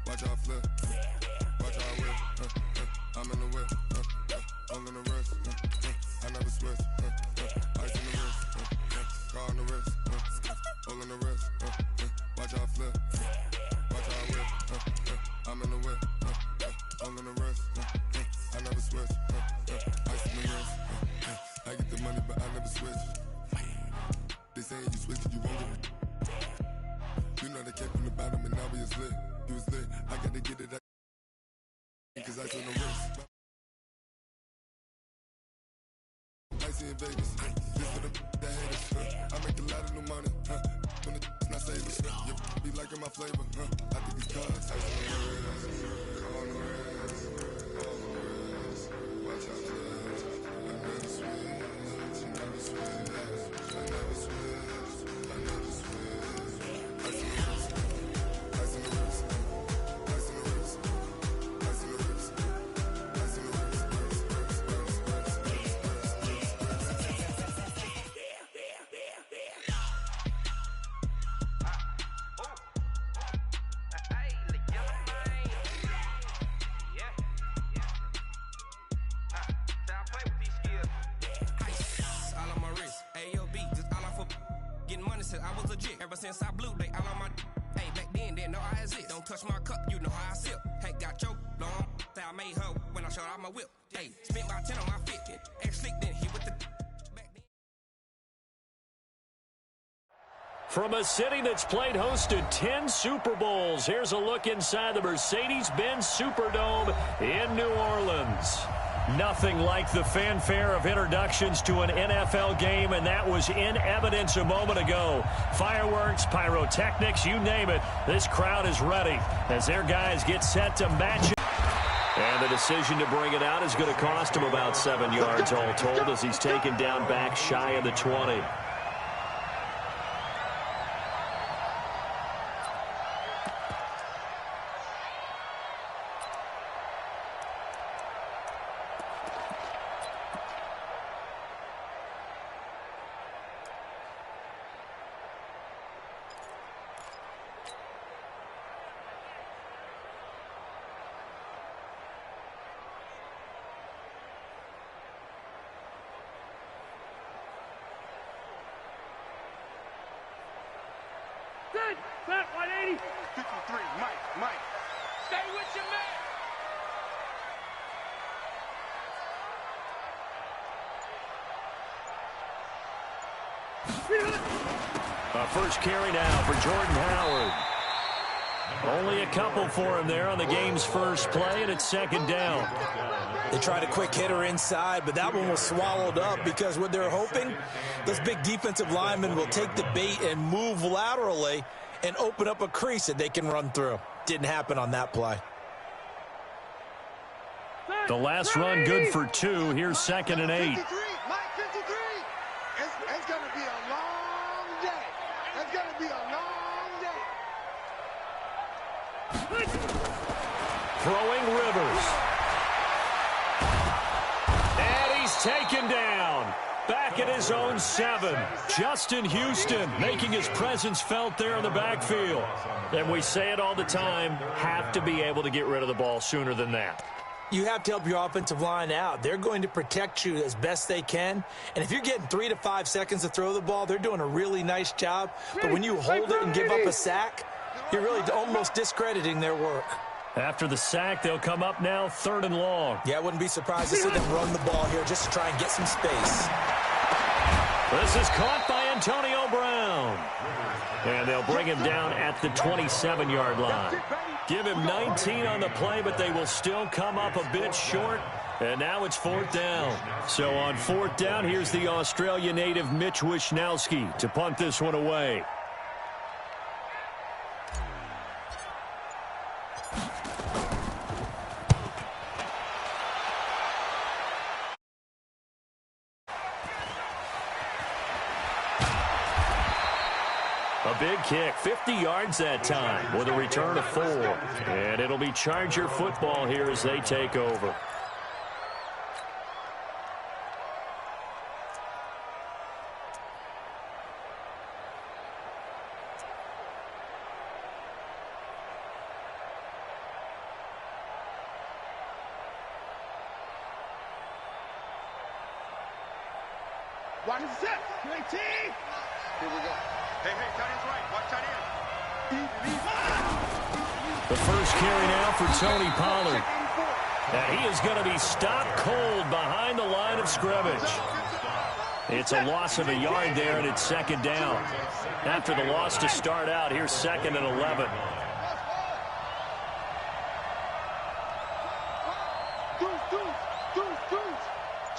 Watch how I flip. Watch how I whip. I'm in the whip. All in the wrist. I never switch. Ice in the wrist. Car on the wrist. All in the wrist. Watch how I flip. Watch how I whip. I'm in the whip. All in the wrist. I never switch. Ice in the wrist. I get the money, but I never switch. They saying you switch it, you won't get it. You know they came from the bottom and now we is lit. You was lit. I gotta get it. Cause ice on the wrist. Icy in Vegas. This for the haters. I make a lot of new money. When it's not savers. You be liking my flavor. I think it's cause ice on the wrist. On the wrist. On the wrist. Watch out for this. I never switch. I never switch. I never switch. I never switch. Ice on the wrist. Ice on the wrist. Ice on the wrist. Ice on the wrist. Ice on the wrist. I was legit ever since I blew they all on my hey back then didn't know I exist. Don't touch my cup, you know how I sip. Hey, got choked long. Say I made her when I showed out my whip. Hey, spent my 10 on my fit. Ex-slick then he with the back then. From a city that's played host to 10 Super Bowls, here's a look inside the Mercedes-Benz Superdome in New Orleans. Nothing like the fanfare of introductions to an NFL game, and that was in evidence a moment ago. Fireworks, pyrotechnics, you name it. This crowd is ready as their guys get set to match it. And the decision to bring it out is going to cost him about 7 yards all told as he's taken down back shy of the 20. Set 180. 53, Mike. Stay with your man. A first carry now for Jordan Howard. Only a couple for him there on the game's first play, and it's second down. They tried a quick hitter inside, but that one was swallowed up because what they're hoping, those big defensive linemen will take the bait and move laterally and open up a crease that they can run through. Didn't happen on that play. The last run good for 2. Here's 2nd and 8. 53, Mike, 53. It's going to be a long day. It's going to be a long day. Throwing Rivers. And he's taken down. Back at his own 7. Justin Houston making his presence felt there in the backfield. And we say it all the time, have to be able to get rid of the ball sooner than that. You have to help your offensive line out. They're going to protect you as best they can. And if you're getting 3 to 5 seconds to throw the ball, they're doing a really nice job. But when you hold it and give up a sack, you're really almost discrediting their work. After the sack, they'll come up now 3rd and long. Yeah, I wouldn't be surprised to see them run the ball here just to try and get some space. This is caught by Antonio Brown. And they'll bring him down at the 27-yard line. Give him 19 on the play, but they will still come up a bit short. And now it's 4th down. So on 4th down, here's the Australia native Mitch Wishnowski to punt this one away. A big kick, 50 yards that time with a return of 4. And it'll be Charger football here as they take over. Watch the set. QAT. Here we go. Hey, tight end's right. Watch tight end. The first carry now for Tony Pollard. And he is going to be stopped cold behind the line of scrimmage. It's a loss of a yard there, and it's second down. After the loss to start out, here's 2nd and 11.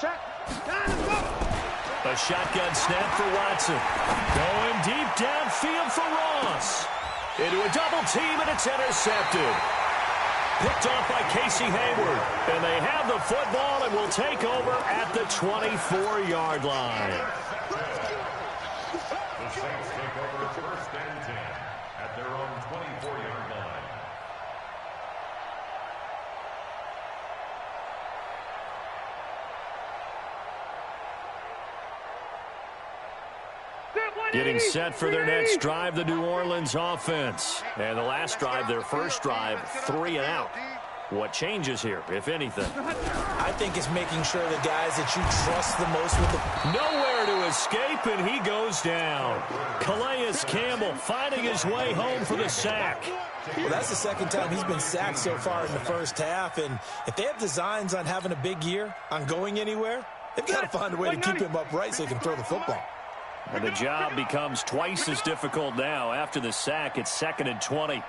Check. A shotgun snap for Watson. Going deep downfield for Ross. Into a double team, and it's intercepted. Picked off by Casey Hayward. And they have the football and will take over at the 24-yard line. The Saints take over 1st and 10 at their own 24-yard line. Getting set for their next drive, the New Orleans offense. And the last drive, their first drive, 3 and out. What changes here, if anything? I think it's making sure the guys that you trust the most with the... Nowhere to escape, and he goes down. Calais Campbell finding his way home for the sack. Well, that's the second time he's been sacked so far in the first half. And if they have designs on having a big year, on going anywhere, they've got to find a way to keep him upright so he can throw the football. And the job becomes twice as difficult now. After the sack, it's 2nd and 20.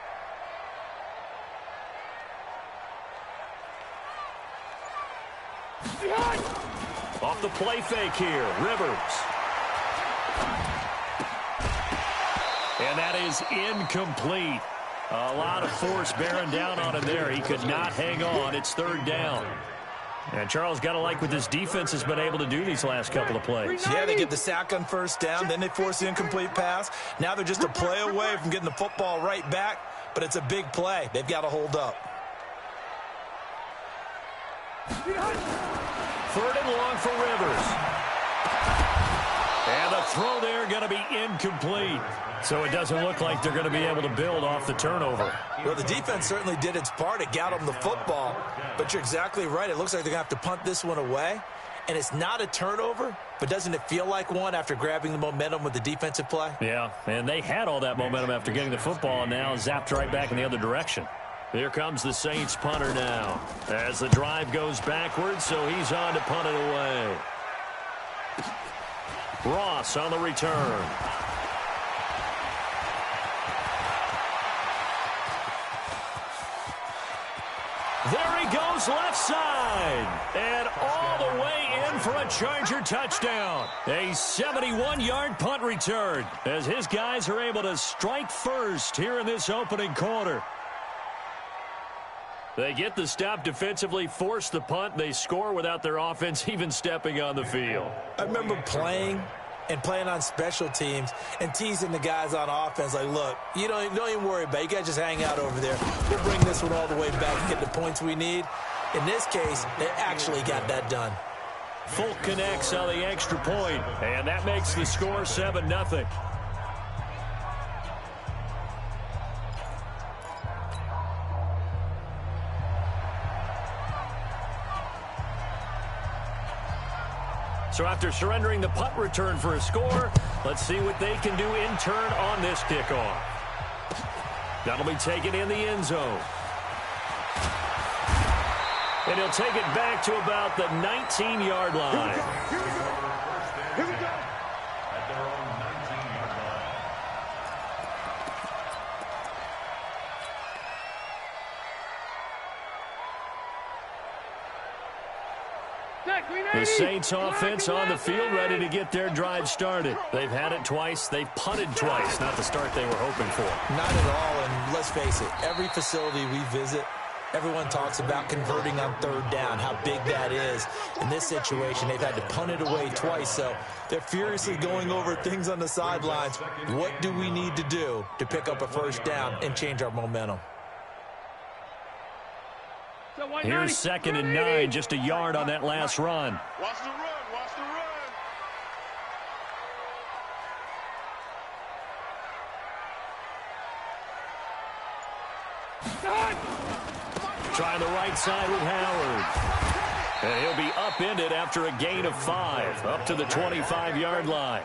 Off the play fake here, Rivers. And that is incomplete. A lot of force bearing down on him there. He could not hang on. It's 3rd down. And Charles, got to like what this defense has been able to do these last couple of plays. Yeah, they get the sack on 1st down, then they force the incomplete pass. Now they're just a play away from getting the football right back, but it's a big play. They've got to hold up. 3rd and long for Rivers. And the throw there going to be incomplete. So it doesn't look like they're going to be able to build off the turnover. Well, the defense certainly did its part. It got them the football. But you're exactly right. It looks like they're going to have to punt this one away. And it's not a turnover, but doesn't it feel like one after grabbing the momentum with the defensive play? Yeah, and they had all that momentum after getting the football, and now zapped right back in the other direction. Here comes the Saints punter now. As the drive goes backwards, so he's on to punt it away. Ross on the return. There he goes left side. And all the way in for a Charger touchdown. A 71-yard punt return as his guys are able to strike first here in this opening quarter. They get the stop defensively, force the punt. They score without their offense even stepping on the field. I remember playing on special teams and teasing the guys on offense like, look, you don't even worry about it. You guys just hang out over there. We'll bring this one all the way back and get the points we need. In this case, they actually got that done. Folk connects on the extra point, and that makes the score 7-0. So after surrendering the punt return for a score, let's see what they can do in turn on this kickoff. That'll be taken in the end zone. And he'll take it back to about the 19-yard line. Here we go. At their own 19-yard line. The Saints offense on the field ready to get their drive started. They've had it twice. They've punted twice. Not the start they were hoping for. Not at all, and let's face it, every facility we visit, everyone talks about converting on 3rd down, how big that is. In this situation, they've had to punt it away twice, so they're furiously going over things on the sidelines. What do we need to do to pick up a 1st down and change our momentum? Here's 2nd and 9, just a yard on that last run. Watch the run. Watch the run. Trying the right side with Howard. And he'll be upended after a gain of 5, up to the 25-yard line.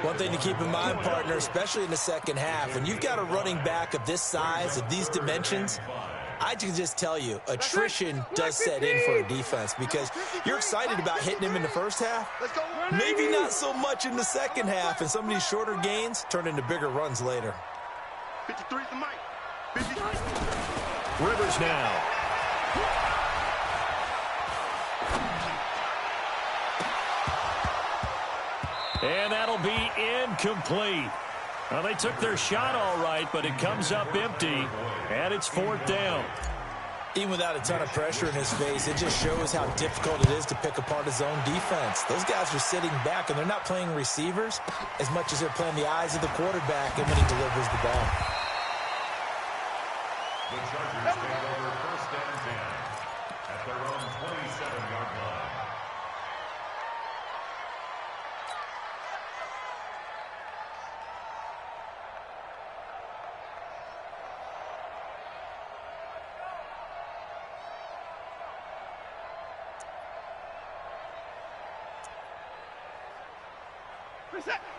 One thing to keep in mind, partner, especially in the second half, when you've got a running back of this size, of these dimensions, I can just tell you, attrition does set in for a defense because you're excited about hitting him in the first half. Maybe not so much in the second half, and some of these shorter gains turn into bigger runs later. 53 to Mike. 53. Rivers now. And that'll be incomplete. Well, they took their shot all right, but it comes up empty, and it's 4th down. Even without a ton of pressure in his face, it just shows how difficult it is to pick apart his own defense. Those guys are sitting back, and they're not playing receivers as much as they're playing the eyes of the quarterback and when he delivers the ball. The Chargers take over 1st and 10 at their own 27-yard line.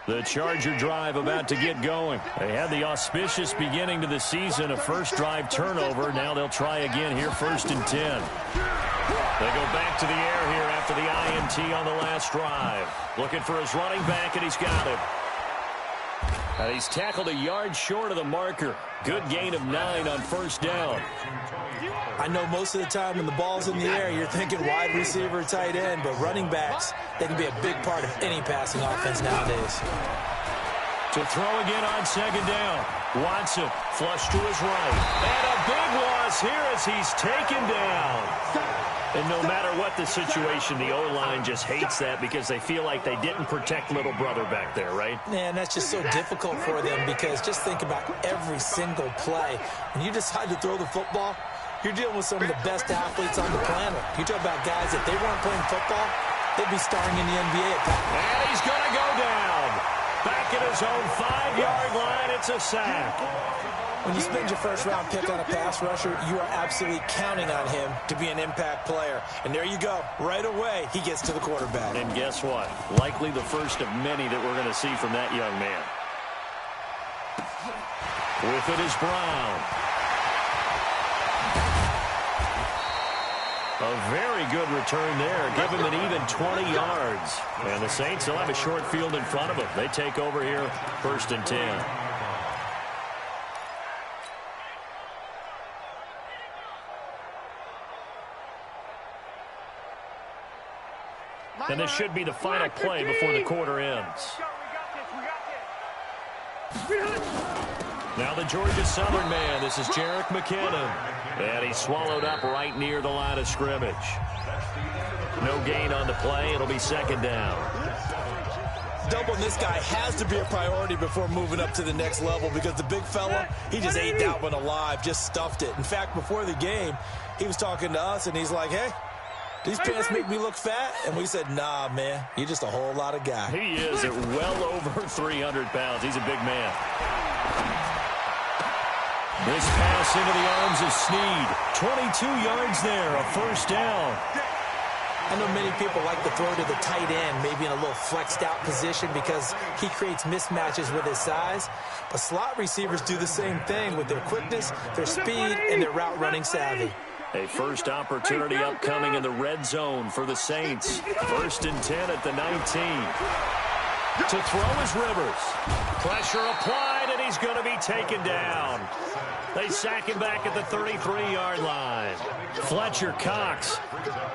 The Charger drive about to get going. They had the auspicious beginning to the season, a first drive turnover. Now they'll try again here, 1st and 10. They go back to the air here after the INT on the last drive. Looking for his running back, and he's got him. And he's tackled a yard short of the marker. Good gain of 9 on 1st down. I know most of the time when the ball's in the air, you're thinking wide receiver, tight end, but running backs, they can be a big part of any passing offense nowadays. To throw again on 2nd down. Watson, flush to his right. And a big loss here as he's taken down. And no matter what the situation, the O-line just hates that because they feel like they didn't protect little brother back there, right? Man, that's just so difficult for them because just think about every single play. When you decide to throw the football, you're dealing with some of the best athletes on the planet. You talk about guys, if they weren't playing football, they'd be starring in the NBA at that point. And he's going to go down. Back at his own 5-yard line, it's a sack. When you spend your first-round pick on a pass rusher, you are absolutely counting on him to be an impact player. And there you go. Right away, he gets to the quarterback. And guess what? Likely the first of many that we're going to see from that young man. With it is Brown. A very good return there. Give him an even 20 yards. And the Saints will have a short field in front of them. They take over here, 1st and 10. And this should be the final play before the quarter ends. Now the Georgia Southern man. This is Jerick McKinnon. And he's swallowed up right near the line of scrimmage. No gain on the play. It'll be 2nd down. Doubling this guy has to be a priority before moving up to the next level because the big fella, he just ate that one alive, just stuffed it. In fact, before the game, he was talking to us, and he's like, hey, these pants make me look fat? And we said, nah, man, you're just a whole lot of guy. He is at well over 300 pounds. He's a big man. This pass into the arms of Snead. 22 yards there, a 1st down. I know many people like to throw to the tight end, maybe in a little flexed out position because he creates mismatches with his size. But slot receivers do the same thing with their quickness, their speed, and their route running savvy. A first opportunity upcoming in the red zone for the Saints. 1st and 10 at the 19. To throw is Rivers. Pressure applied, and he's going to be taken down. They sack him back at the 33-yard line. Fletcher Cox.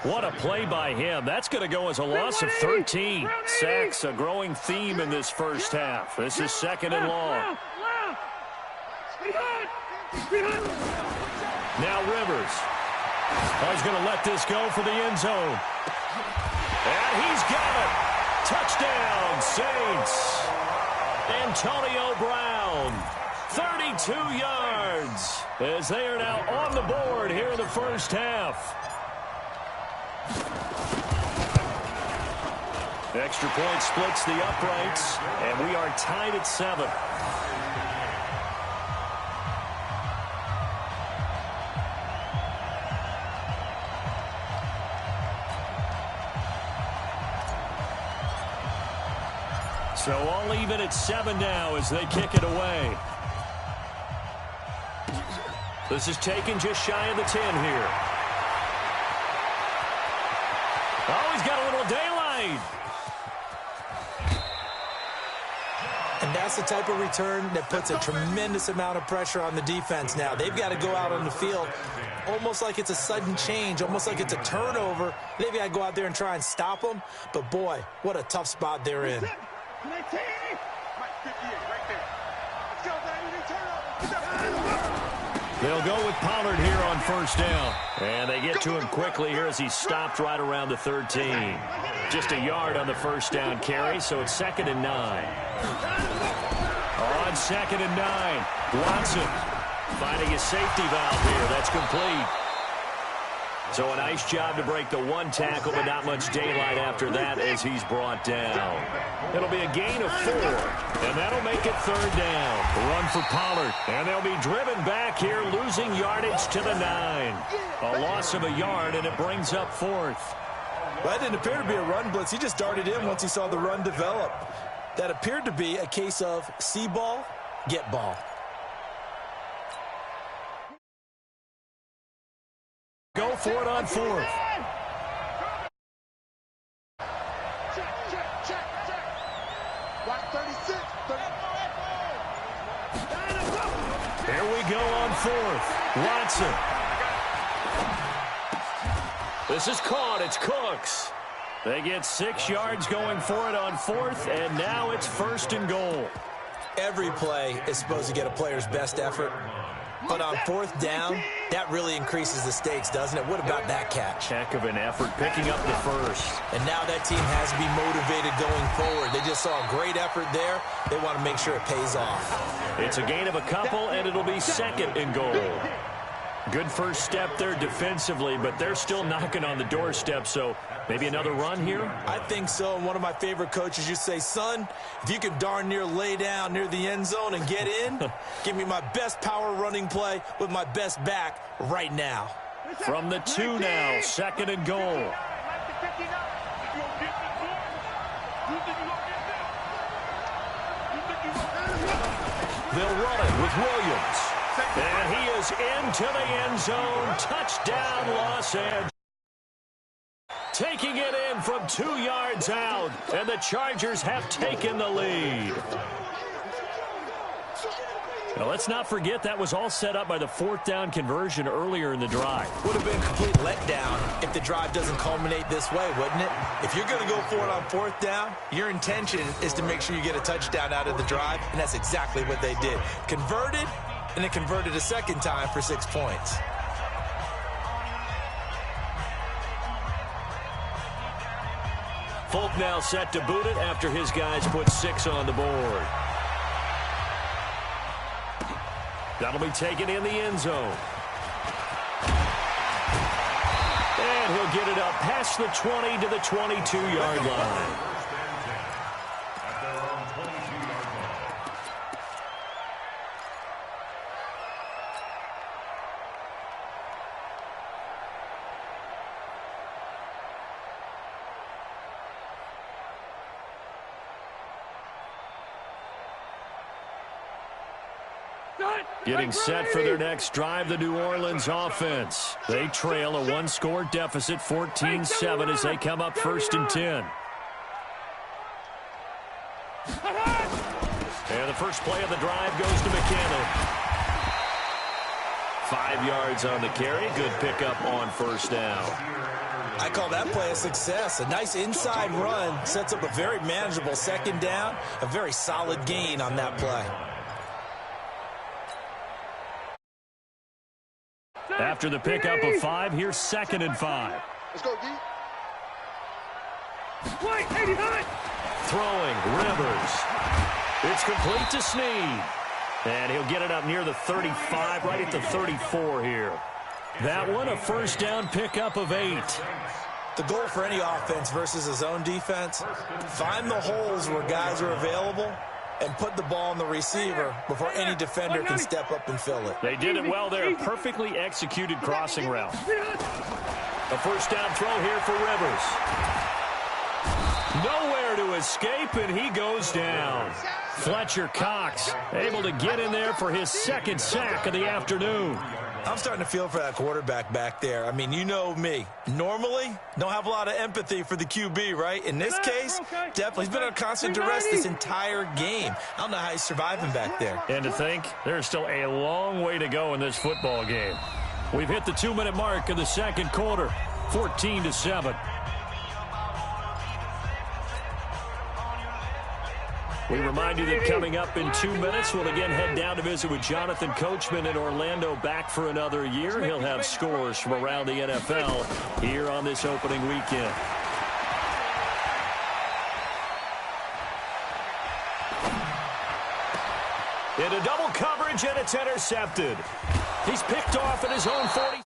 What a play by him. That's going to go as a loss of 13. Sacks, a growing theme in this first half. This is 2nd and long. Now Rivers. He's going to let this go for the end zone. And he's got it. Touchdown, Saints. Antonio Brown, 32 yards, as they are now on the board here in the first half. Extra point splits the uprights, and we are tied at 7. So all even at 7 now as they kick it away. This is taken just shy of the 10 here. Oh, he's got a little daylight. And that's the type of return that puts a tremendous amount of pressure on the defense now. They've got to go out on the field almost like it's a sudden change, almost like it's a turnover. They've got to go out there and try and stop them. But, boy, what a tough spot they're in. They'll go with Pollard here on first down. And they get to him quickly here as he stopped right around the 13. Just a yard on the first down carry, so it's 2nd and 9. On 2nd and 9, Watson finding a safety valve here. That's complete. So a nice job to break the one tackle, but not much daylight after that as he's brought down. It'll be a gain of 4, and that'll make it 3rd down. Run for Pollard, and they'll be driven back here, losing yardage to the 9. A loss of a yard, and it brings up 4th. Well, that didn't appear to be a run blitz. He just darted in once he saw the run develop. That appeared to be a case of see ball, get ball. Go for it on 4th. Here we go on 4th. Watson. This is caught. It's Cooks. They get 6 yards going for it on 4th, and now it's 1st and goal. Every play is supposed to get a player's best effort. But on 4th down, that really increases the stakes, doesn't it? What about that catch? Heck of an effort picking up the first. And now that team has to be motivated going forward. They just saw a great effort there. They want to make sure it pays off. It's a gain of a couple, and it'll be 2nd and goal. Good first step there defensively, but they're still knocking on the doorstep, so maybe another run here? I think so. And one of my favorite coaches used to say, son, if you can darn near lay down near the end zone and get in, give me my best power running play with my best back right now. From the 2 now, 2nd and goal. They'll run it with Williams. And he is into the end zone. Touchdown, Los Angeles. Taking it in from 2 yards out. And the Chargers have taken the lead. Now, let's not forget that was all set up by the 4th down conversion earlier in the drive. Would have been a complete letdown if the drive doesn't culminate this way, wouldn't it? If you're going to go for it on 4th down, your intention is to make sure you get a touchdown out of the drive, and that's exactly what they did. Converted, and it converted a 2nd time for 6 points. Folk now set to boot it after his guys put 6 on the board. That'll be taken in the end zone. And he'll get it up past the 20 to the 22-yard line. Getting set for their next drive, the New Orleans offense. They trail a 1-score deficit, 14-7, as they come up 1st and 10. And the first play of the drive goes to McKinnon. 5 yards on the carry. Good pickup on 1st down. I call that play a success. A nice inside run sets up a very manageable 2nd down. A very solid gain on that play. After the pickup of 5, here's 2nd and 5. Let's go, D. Throwing, Rivers. It's complete to Snead. And he'll get it up near the 35, right at the 34 here. That one, a 1st down pickup of 8. The goal for any offense versus a zone defense, find the holes where guys are available and put the ball on the receiver before any defender can step up and fill it. They did it well there. A perfectly executed crossing route. A 1st down throw here for Rivers. Nowhere to escape, and he goes down. Fletcher Cox able to get in there for his second sack of the afternoon. I'm starting to feel for that quarterback back there. I mean, you know me. Normally, don't have a lot of empathy for the QB, right? In this case, definitely. He's been under constant duress this entire game. I don't know how he's surviving back there. And to think, there's still a long way to go in this football game. We've hit the 2-minute mark of the second quarter, 14-7. We remind you that coming up in 2 minutes, we'll again head down to visit with Jonathan Coachman in Orlando, back for another year. He'll have scores from around the NFL here on this opening weekend. Into double coverage, and it's intercepted. He's picked off at his own 40.